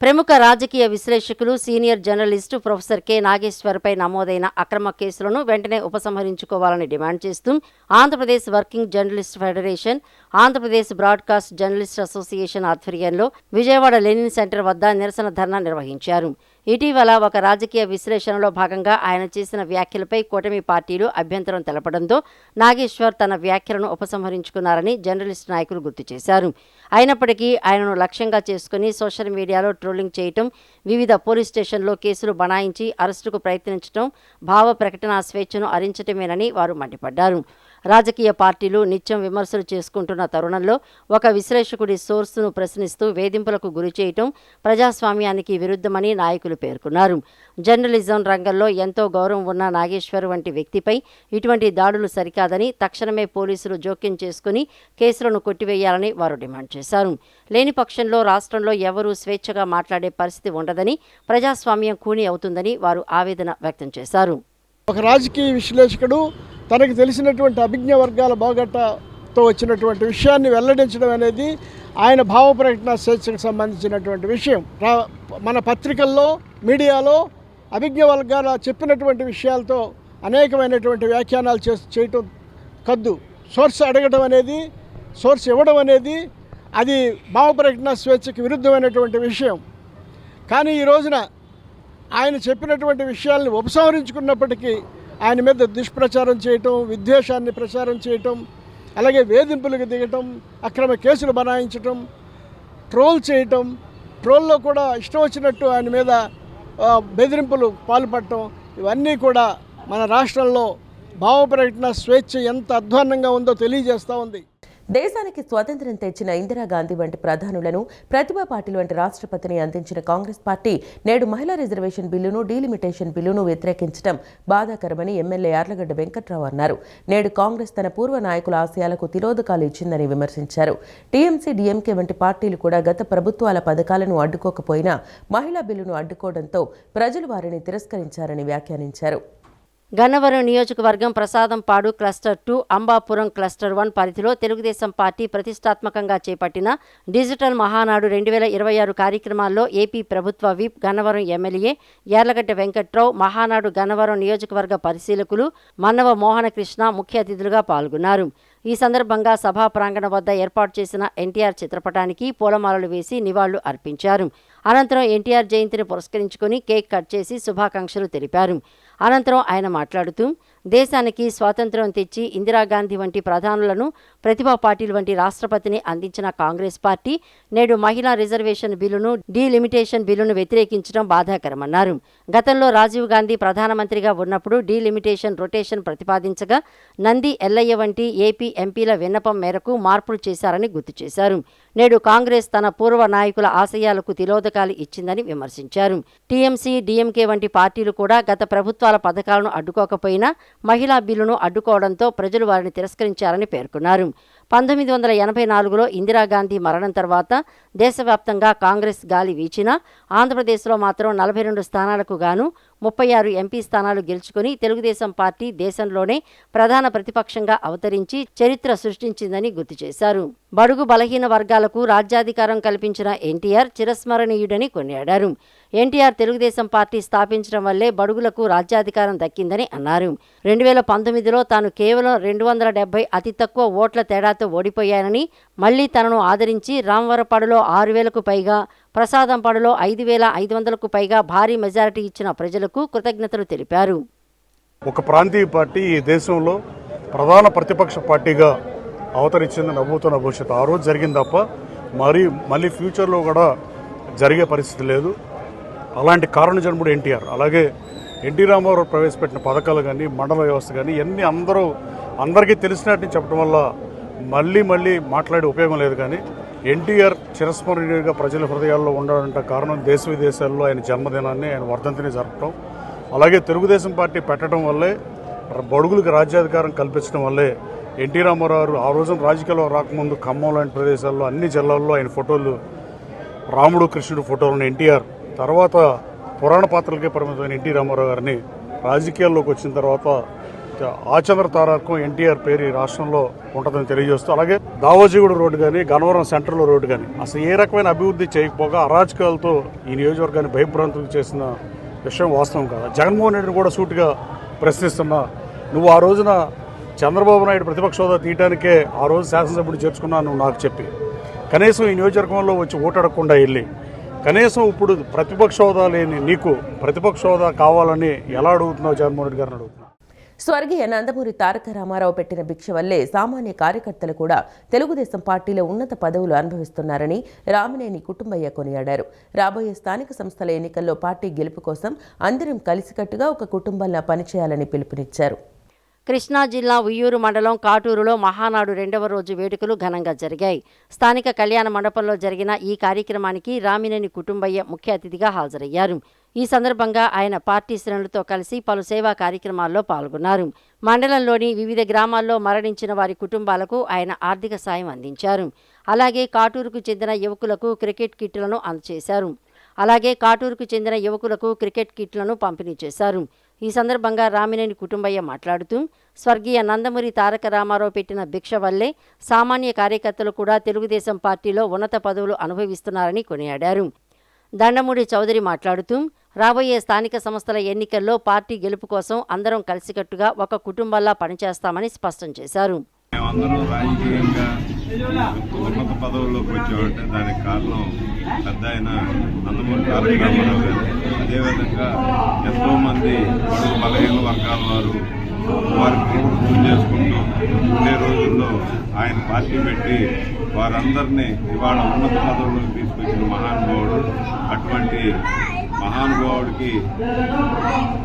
ప్రముఖ రాజకీయ విశ్లేషకులు సీనియర్ జర్నలిస్టు ప్రొఫెసర్ కె నాగేశ్వర్పై నమోదైన అక్రమ కేసులను వెంటనే ఉపసంహరించుకోవాలని డిమాండ్ చేస్తూ Andhra Pradesh working journalist federation, Andhra Pradesh broadcast journalist association ఆధ్వర్యంలో విజయవాడ లెనిన్ సెంటర్ వద్ద నిరసన ధర్నా నిర్వహించారు. ఇటీవల ఒక రాజకీయ విశ్లేషణలో భాగంగా ఆయన చేసిన వ్యాఖ్యలపై కూటమి పార్టీలు అభ్యంతరం తెలపడంతో నాగేశ్వర్ తన వ్యాఖ్యలను ఉపసంహరించుకున్నారని జర్నలిస్ట్ నాయకులు గుర్తు చేశారు. అయినప్పటికీ ఆయనను లక్ష్యంగా చేసుకుని సోషల్ మీడియాలో ట్రోలింగ్ చేయటం, వివిధ పోలీస్ స్టేషన్లో కేసులు బనాయించి అరెస్టుకు ప్రయత్నించడం భావ ప్రకటన స్వేచ్ఛను హరించటమేనని వారు మండిపడ్డారు. రాజకీయ పార్టీలు నిత్యం విమర్శలు చేసుకుంటున్న తరుణంలో ఒక విశ్లేషకుడి సోర్సును ప్రశ్నిస్తూ వేధింపులకు గురి చేయటం ప్రజాస్వామ్యానికి విరుద్ధమని నాయకులు పేర్కొన్నారు. జర్నలిజం రంగంలో ఎంతో గౌరవం ఉన్న నాగేశ్వర్ వంటి వ్యక్తిపై ఇటువంటి దాడులు సరికాదని, తక్షణమే పోలీసులు జోక్యం చేసుకుని కేసులను కొట్టివేయాలని వారు డిమాండ్ చేశారు. లేని పక్షంలో రాష్ట్రంలో ఎవరూ స్వేచ్ఛగా మాట్లాడే పరిస్థితి ఉండదని, ప్రజాస్వామ్యం ఖూనీ అవుతుందని వారు ఆవేదన వ్యక్తం చేశారు. ఒక రాజకీయ విశ్లేషకుడు తనకు తెలిసినటువంటి అభిజ్ఞ వర్గాల బాగట్టతో వచ్చినటువంటి విషయాన్ని వెల్లడించడం అనేది ఆయన భావ ప్రకటన స్వేచ్ఛకు సంబంధించినటువంటి విషయం. మన పత్రికల్లో, మీడియాలో అభిజ్ఞ వర్గాల చెప్పినటువంటి విషయాలతో అనేకమైనటువంటి వ్యాఖ్యానాలు చేయటం కద్దు. సోర్స్ అడగడం అనేది, సోర్స్ ఇవ్వడం అనేది అది భావ ప్రకటన స్వేచ్ఛకు విరుద్ధమైనటువంటి విషయం. కానీ ఈ రోజున ఆయన చెప్పినటువంటి విషయాల్ని ఉపసంహరించుకున్నప్పటికీ ఆయన మీద దుష్ప్రచారం చేయటం, విద్వేషాన్ని ప్రచారం చేయటం, అలాగే వేధింపులకు దిగటం, అక్రమ కేసులు బనాయించటం, ట్రోల్ చేయటం, ట్రోల్లో కూడా ఇష్టం వచ్చినట్టు ఆయన మీద బెదిరింపులు పాల్పడటం, ఇవన్నీ కూడా మన రాష్ట్రంలో భావ ప్రకటన స్వేచ్ఛ ఎంత అధ్వాన్నంగా ఉందో తెలియజేస్తూ ఉంది. దేశానికి స్వాతంత్ర్యం తెచ్చిన ఇందిరాగాంధీ వంటి ప్రధానులను, ప్రతిభా పాటిల్ వంటి రాష్ట్రపతిని అందించిన కాంగ్రెస్ పార్టీ నేడు మహిళా రిజర్వేషన్ బిల్లును, డీలిమిటేషన్ బిల్లును వ్యతిరేకించడం బాధాకరమని ఎమ్మెల్యే యార్లగడ్డ వెంకట్రావు అన్నారు. నేడు కాంగ్రెస్ తన పూర్వ నాయకుల ఆశయాలకు తిరోధకాలు ఇచ్చిందని విమర్శించారు. టీఎంసీ, డీఎంకే వంటి పార్టీలు కూడా గత ప్రభుత్వాల పథకాలను అడ్డుకోకపోయినా మహిళా బిల్లును అడ్డుకోవడంతో ప్రజలు వారిని తిరస్కరించారని వ్యాఖ్యానించారు. గన్నవరం నియోజకవర్గం ప్రసాదంపాడు క్లస్టర్ 2, అంబాపురం క్లస్టర్ 1 పరిధిలో తెలుగుదేశం పార్టీ ప్రతిష్టాత్మకంగా చేపట్టిన డిజిటల్ మహానాడు 2026 కార్యక్రమాల్లో ఏపీ ప్రభుత్వ విప్, గన్నవరం ఎమ్మెల్యే యార్లగడ్డ వెంకట్రావు, మహానాడు గన్నవరం నియోజకవర్గ పరిశీలకులు మన్నవ మోహనకృష్ణ ముఖ్య అతిథులుగా పాల్గొన్నారు. ఈ సందర్భంగా సభా ప్రాంగణం వద్ద ఏర్పాటు చేసిన ఎన్టీఆర్ చిత్రపటానికి పూలమాలలు వేసి నివాళులు అర్పించారు. అనంతరం ఎన్టీఆర్ జయంతిని పురస్కరించుకుని కేక్ కట్ చేసి శుభాకాంక్షలు తెలిపారు. అనంతరం ఆయన మాట్లాడుతూ దేశానికి స్వాతంత్ర్యం తెచ్చి ఇందిరాగాంధీ వంటి ప్రధానులను, ప్రతిభా పాటిల్ వంటి రాష్ట్రపతిని అందించిన కాంగ్రెస్ పార్టీ నేడు మహిళా రిజర్వేషన్ బిల్లును, డీలిమిటేషన్ బిల్లును వ్యతిరేకించడం బాధాకరమన్నారు. గతంలో రాజీవ్ గాంధీ ప్రధానమంత్రిగా ఉన్నప్పుడు డీలిమిటేషన్ రొటేషన్ ప్రతిపాదించగా నంది ఎల్లయ్య వంటి ఏపీ ఎంపీల విన్నపం మేరకు మార్పులు చేశారని గుర్తు చేశారు. నేడు కాంగ్రెస్ తన పూర్వ నాయకుల ఆశయాలకు తిలోదకాలు ఇచ్చిందని విమర్శించారు. టీఎంసీ, డీఎంకే వంటి పార్టీలు కూడా గత ప్రభుత్వాల పథకాలను అడ్డుకోకపోయినా మహిళా బిల్లును అడ్డుకోవడంతో ప్రజలు వారిని తిరస్కరించారని పేర్కొన్నారు. 1984లో ఇందిరాగాంధీ మరణం తర్వాత దేశవ్యాప్తంగా కాంగ్రెస్ గాలి వీచినా ఆంధ్రప్రదేశ్లో మాత్రం 42 స్థానాలకు గాను 36 ఎంపీ స్థానాలు గెలుచుకుని తెలుగుదేశం పార్టీ దేశంలోనే ప్రధాన ప్రతిపక్షంగా అవతరించి చరిత్ర సృష్టించిందని గుర్తు చేశారు. బడుగు బలహీన వర్గాలకు రాజ్యాధికారం కల్పించిన ఎన్టీఆర్ చిరస్మరణీయుడని కొనియాడారు. ఎన్టీఆర్ తెలుగుదేశం పార్టీ స్థాపించడం వల్లే బడుగులకు రాజ్యాధికారం దక్కిందని అన్నారు. 2019లో తాను కేవలం 270 అతి తక్కువ ఓట్ల తేడాతో ఓడిపోయానని, మళ్లీ తనను ఆదరించి రామవరపాడులో 6,000కు పైగా, ప్రసాదంపాడులో 5,500కు పైగా భారీ మెజారిటీ ఇచ్చిన ప్రజలకు కృతజ్ఞతలు తెలిపారు. ఒక ప్రాంతీయ పార్టీ ఈ దేశంలో ప్రధాన ప్రతిపక్ష పార్టీగా అవతరించింది నవ్వుతున్న భవిష్యత్తు ఆ రోజు జరిగింది తప్ప మళ్ళీ ఫ్యూచర్లో కూడా జరిగే పరిస్థితి లేదు. అలాంటి కారణ జన్ముడు ఎన్టీఆర్. అలాగే ఎన్టీ రామారావు ప్రవేశపెట్టిన పథకాలు కానీ, మండల వ్యవస్థ కానీ ఇవన్నీ అందరికీ తెలిసినట్టు చెప్పడం వల్ల మళ్ళీ మాట్లాడే ఉపయోగం లేదు. కానీ ఎన్టీఆర్ చిరస్మరణీయుడిగా ప్రజల హృదయాల్లో ఉండాలంటే కారణం దేశ విదేశాల్లో ఆయన జన్మదినాన్ని, ఆయన వర్ధంతిని జరపడం, అలాగే తెలుగుదేశం పార్టీ పెట్టడం వల్లే, బడుగులకు రాజ్యాధికారం కల్పించడం వల్లే ఎన్టీ రామారావు ఆ రోజున రాజకీయాల్లో రాకముందు ఖమ్మం లాంటి ప్రదేశాల్లో అన్ని జిల్లాల్లో ఆయన ఫోటోలు, రాముడు కృష్ణుడు ఫోటోలను ఎన్టీఆర్, తర్వాత పురాణ పాత్రలకే పరిమితమైన ఎన్టీ రామారావు గారిని రాజకీయాల్లోకి వచ్చిన తర్వాత ఆచంద్ర తారకం ఎన్టీఆర్ పేరు ఈ రాష్ట్రంలో ఉంటుందని తెలియజేస్తూ, అలాగే దావోజీగూడ రోడ్డు కానీ, గన్నవరం సెంటర్లో రోడ్డు కానీ అసలు ఏ రకమైన అభివృద్ధి చేయకపోగా అరాచకాలతో ఈ నియోజకవర్గాన్ని భయభ్రాంతులు చేసిన విషయం వాస్తవం కాదు. జగన్మోహన్ రెడ్డిని కూడా సూటిగా ప్రశ్నిస్తున్నా, నువ్వు ఆ రోజున చంద్రబాబు నాయుడు ప్రతిపక్ష హోదా తీయడానికే ఆ రోజు శాసనసభ్యుడు చేర్చుకున్నాను నువ్వు నాకు చెప్పి, కనీసం ఈ నియోజకవర్గంలో వచ్చి ఓటాడకుండా వెళ్ళి, కనీసం ఇప్పుడు ప్రతిపక్ష హోదా లేని నీకు ప్రతిపక్ష హోదా కావాలని ఎలా అడుగుతున్నావు జగన్మోహన్ రెడ్డి గారిని అడుగుతున్నావు. స్వర్గీయ నందమూరి తారక రామారావు పెట్టిన భిక్ష వల్లే సామాన్య కార్యకర్తలు కూడా తెలుగుదేశం పార్టీలో ఉన్నత పదవులు అనుభవిస్తున్నారని రామినేని కుటుంబయ్య కొనియాడారు. రాబోయే స్థానిక సంస్థల ఎన్నికల్లో పార్టీ గెలుపు కోసం అందరం కలిసికట్టుగా ఒక కుటుంబంలా పనిచేయాలని పిలుపునిచ్చారు. కృష్ణా జిల్లా ఉయ్యూరు మండలం కాటూరులో మహానాడు 2వ రోజు వేడుకలు ఘనంగా జరిగాయి. స్థానిక కళ్యాణ మండపంలో జరిగిన ఈ కార్యక్రమానికి రామినేని కుటుంబయ్య ముఖ్య అతిథిగా హాజరయ్యారు. ఈ సందర్భంగా ఆయన పార్టీ శ్రేణులతో కలిసి పలు సేవా కార్యక్రమాల్లో పాల్గొన్నారు. మండలంలోని వివిధ గ్రామాల్లో మరణించిన వారి కుటుంబాలకు ఆయన ఆర్థిక సాయం అందించారు. అలాగే కాటూరుకు చెందిన యువకులకు క్రికెట్ కిట్లను పంపిణీ చేశారు. ఈ సందర్భంగా రామినేని కుటుంబయ్య మాట్లాడుతూ, స్వర్గీయ నందమూరి తారక రామారావు పెట్టిన భిక్ష వల్లే సామాన్య కార్యకర్తలు కూడా తెలుగుదేశం పార్టీలో ఉన్నత పదవులు అనుభవిస్తున్నారని కొనియాడారు. దండమూడి చౌదరి మాట్లాడుతూ, రాబోయే స్థానిక సంస్థల ఎన్నికల్లో పార్టీ గెలుపు కోసం అందరం కలిసికట్టుగా ఒక కుటుంబంలా పనిచేస్తామని స్పష్టం చేశారు. మేమందరం రాజకీయంగా ఉన్నత పదవుల్లోకి వచ్చామంటే దానికి కారణం పెద్ద ఆయన నందమూరి తారక రామారావు గారు. అదేవిధంగా ఎంతోమంది బడుగు బలహీన వర్గాల వారు వారి ప్రవృత్తులు చేసుకుంటూ ఉండే రోజుల్లో ఆయన పార్టీ పెట్టి వారందరినీ ఇవాళ ఉన్నత పదవుల్లోకి తీసుకొచ్చిన మహానుభావుడు. అటువంటి మహానుభావుడికి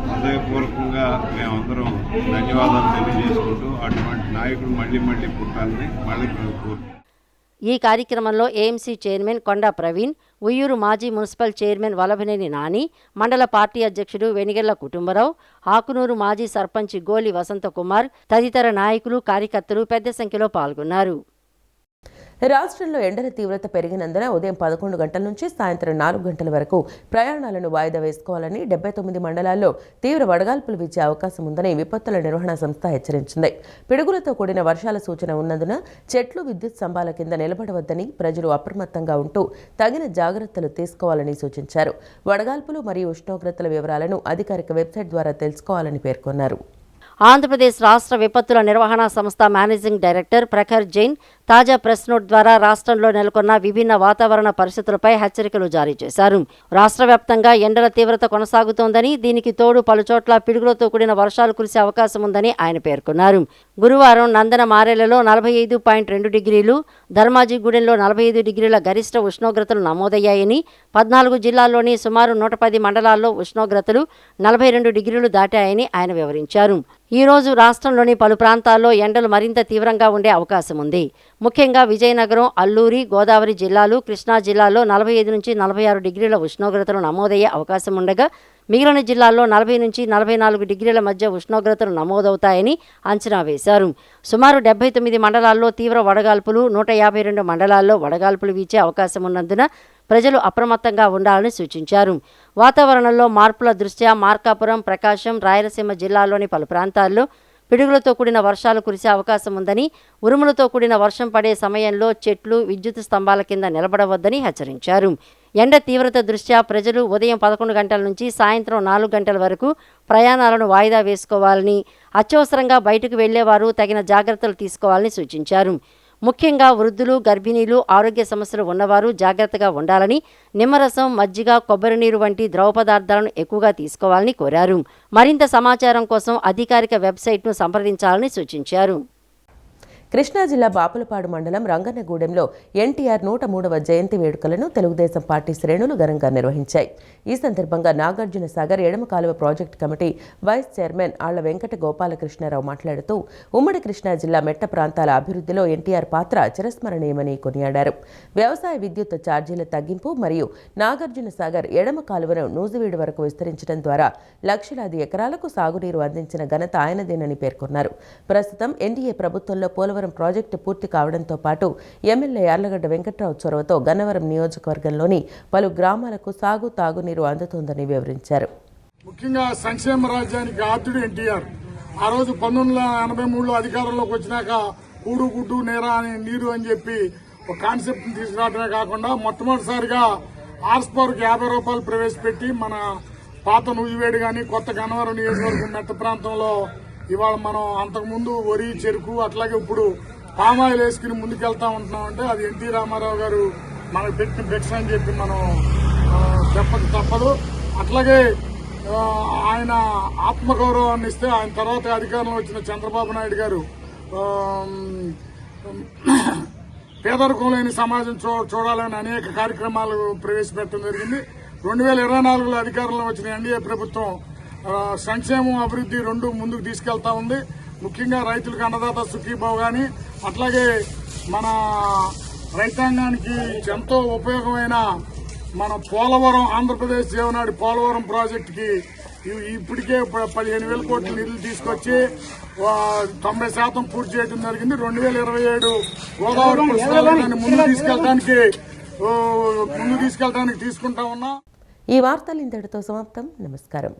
హృదయపూర్వకంగా మేమందరం ధన్యవాదాలు తెలియజేసుకుంటూ అటువంటి నాయకుడు మళ్ళీ పుట్టాలని కోరుకుంటున్నాం. ఈ కార్యక్రమంలో ఏఎంసీ చైర్మన్ కొండా ప్రవీణ్, ఉయ్యూరు మాజీ మున్సిపల్ చైర్మన్ వలభనేని నాని, మండల పార్టీ అధ్యక్షుడు వెనిగళ్ల కుటుంబరావు, ఆకునూరు మాజీ సర్పంచ్ గోలి వసంతకుమార్ తదితర నాయకులు, కార్యకర్తలు పెద్ద సంఖ్యలో పాల్గొన్నారు. రాష్ట్రంలో ఎండల తీవ్రత పెరిగినందున ఉదయం 11 గంటల నుంచి సాయంత్రం 4 గంటల వరకు ప్రయాణాలను వాయిదా వేసుకోవాలని 79 మండలాల్లో తీవ్ర వడగాల్పులు వీచే అవకాశం ఉందని విపత్తుల నిర్వహణ సంస్థ హెచ్చరించింది. పిడుగులతో కూడిన వర్షాల సూచన ఉన్నందున చెట్లు, విద్యుత్ స్తంభాల కింద నిలబడవద్దని ప్రజలు అప్రమత్తంగా ఉంటూ తగిన జాగ్రత్తలు తీసుకోవాలని సూచించారు. వడగాల్పులు మరియు ఉష్ణోగ్రతల వివరాలను అధికారిక వెబ్సైట్ ద్వారా తెలుసుకోవాలని పేర్కొన్నారు. ఆంధ్రప్రదేశ్ రాష్ట్ర విపత్తుల నిర్వహణ సంస్థ మేనేజింగ్ డైరెక్టర్ ప్రఖర్ జైన్ తాజా ప్రెస్ నోట్ ద్వారా రాష్ట్రంలో నెలకొన్న విభిన్న వాతావరణ పరిస్థితులపై హెచ్చరికలు జారీ చేశారు. రాష్ట్ర వ్యాప్తంగా ఎండల తీవ్రత కొనసాగుతోందని, దీనికి తోడు పలుచోట్ల పిడుగులతో కూడిన వర్షాలు కురిసే అవకాశం ఉందని ఆయన పేర్కొన్నారు. గురువారం నందన మారేలలో 45.2 డిగ్రీలు, ధర్మాజిగూడెంలో 45 డిగ్రీల గరిష్ట ఉష్ణోగ్రతలు నమోదయ్యాయని, 14 జిల్లాల్లోని సుమారు 110 మండలాల్లో ఉష్ణోగ్రతలు 42 డిగ్రీలు దాటాయని ఆయన వివరించారు. ఈ రోజు రాష్ట్రంలోని పలు ప్రాంతాల్లో ఎండలు మరింత తీవ్రంగా ఉండే అవకాశం ఉంది. ముఖ్యంగా విజయనగరం, అల్లూరి, గోదావరి జిల్లాలు, కృష్ణా జిల్లాలో 45 నుంచి 46 డిగ్రీల ఉష్ణోగ్రతలు నమోదయ్యే అవకాశం ఉండగా, మిగిలిన జిల్లాల్లో 40 నుంచి 44 డిగ్రీల మధ్య ఉష్ణోగ్రతలు నమోదవుతాయని అంచనా వేశారు. సుమారు 79 మండలాల్లో తీవ్ర వడగాల్పులు, 152 మండలాల్లో వడగాల్పులు వీచే అవకాశం ఉన్నందున ప్రజలు అప్రమత్తంగా ఉండాలని సూచించారు. వాతావరణంలో మార్పుల దృష్ట్యా మార్కాపురం, ప్రకాశం, రాయలసీమ జిల్లాల్లోని పలు ప్రాంతాల్లో పిడుగులతో కూడిన వర్షాలు కురిసే అవకాశం ఉందని, ఉరుములతో కూడిన వర్షం పడే సమయంలో చెట్లు, విద్యుత్ స్తంభాల కింద నిలబడవద్దని హెచ్చరించారు. ఎండ తీవ్రత దృష్ట్యా ప్రజలు ఉదయం 11 గంటల నుంచి సాయంత్రం 4 గంటల వరకు ప్రయాణాలను వాయిదా వేసుకోవాలని, అత్యవసరంగా బయటకు వెళ్లేవారు తగిన జాగ్రత్తలు తీసుకోవాలని సూచించారు. ముఖ్యంగా వృద్ధులు, గర్భిణీలు, ఆరోగ్య సమస్యలు ఉన్నవారు జాగ్రత్తగా ఉండాలని, నిమ్మరసం, మజ్జిగ, కొబ్బరి నీరు వంటి ద్రవ పదార్థాలను ఎక్కువగా తీసుకోవాలని కోరారు. మరింత సమాచారం కోసం అధికారిక వెబ్సైట్ను సంప్రదించాలని సూచించారు. కృష్ణా జిల్లా బాపులపాడు మండలం రంగన్నగూడెంలో ఎన్టీఆర్ 103వ జయంతి వేడుకలను తెలుగుదేశం పార్టీ శ్రేణులు ఘనంగా నిర్వహించాయి. ఈ సందర్భంగా నాగార్జున సాగర్ ఎడమ కాలువ ప్రాజెక్టు కమిటీ వైస్ చైర్మన్ ఆళ్ల వెంకట గోపాలకృష్ణారావు మాట్లాడుతూ ఉమ్మడి కృష్ణా జిల్లా మెట్ట ప్రాంతాల అభివృద్ధిలో ఎన్టీఆర్ పాత్ర చిరస్మరణీయమని కొనియాడారు. వ్యవసాయ విద్యుత్ ఛార్జీల తగ్గింపు మరియు నాగార్జున సాగర్ ఎడమ కాలువను నూజివీడు వరకు విస్తరించడం ద్వారా లక్షలాది ఎకరాలకు సాగునీరు అందించిన ఘనత ఆయనదేనని పేర్కొన్నారు. ప్రస్తుతం ఎన్డీఏ ప్రభుత్వంలో పోలవరం ప్రాజెక్టు పూర్తి కావడంతో పాటు ఎమ్మెల్యే యార్లగడ్డ వెంకట్రావు చొరవతో గన్నవరం నియోజకవర్గంలోని పలు గ్రామాలకు సాగు, తాగునీరు అందుతోందని వివరించారు. ముఖ్యంగా సంక్షేమ రాజ్యానికి ఆద్యుడు ఎన్టీఆర్. ఆ రోజు 1983లో అధికారంలోకి వచ్చినాక కూడు, గుడ్డు, నేరా అని నీరు అని చెప్పి ఒక కాన్సెప్ట్ తీసుకురావడమే కాకుండా మొట్టమొదటిసారిగా హార్స్ పవర్కి 50 రూపాయలు ప్రవేశపెట్టి మన పాత నూజివేడు కానీ కొత్త గన్నవరం నియోజకవర్గం మెట్ట ప్రాంతంలో ఇవాళ మనం అంతకుముందు వరి, చెరుకు, అట్లాగే ఇప్పుడు పామాయిల్ వేసుకుని ముందుకెళ్తా ఉంటున్నామంటే అది ఎన్టీ రామారావు గారు మనకు పెట్టిన భిక్ష అని చెప్పి మనం చెప్పక తప్పదు. అట్లాగే ఆయన ఆత్మగౌరవాన్ని ఇస్తే ఆయన తర్వాత అధికారంలో వచ్చిన చంద్రబాబు నాయుడు గారు పేదరికం లేని సమాజం చూడాలని అనేక కార్యక్రమాలు ప్రవేశపెట్టడం జరిగింది. 2024లో అధికారంలో వచ్చిన ఎన్డీఏ ప్రభుత్వం సంక్షేమం, అభివృద్ధి రెండు ముందుకు తీసుకెళ్తా ఉంది. ముఖ్యంగా రైతులకు అన్నదాత సుఖీభావ్ కానీ, అట్లాగే మన రైతాంగానికి ఎంతో ఉపయోగమైన మన పోలవరం, ఆంధ్రప్రదేశ్ జీవనాడి పోలవరం ప్రాజెక్టుకి ఇప్పటికే 15,000 కోట్ల నిధులు తీసుకొచ్చి 90% పూర్తి చేయడం జరిగింది. 2027 గోదావరి పుష్కరాలను ముందు తీసుకెళ్ళడానికి తీసుకుంటా ఉన్నాం. ఈ వార్తలు ఇంతటితో సమాప్తం. నమస్కారం.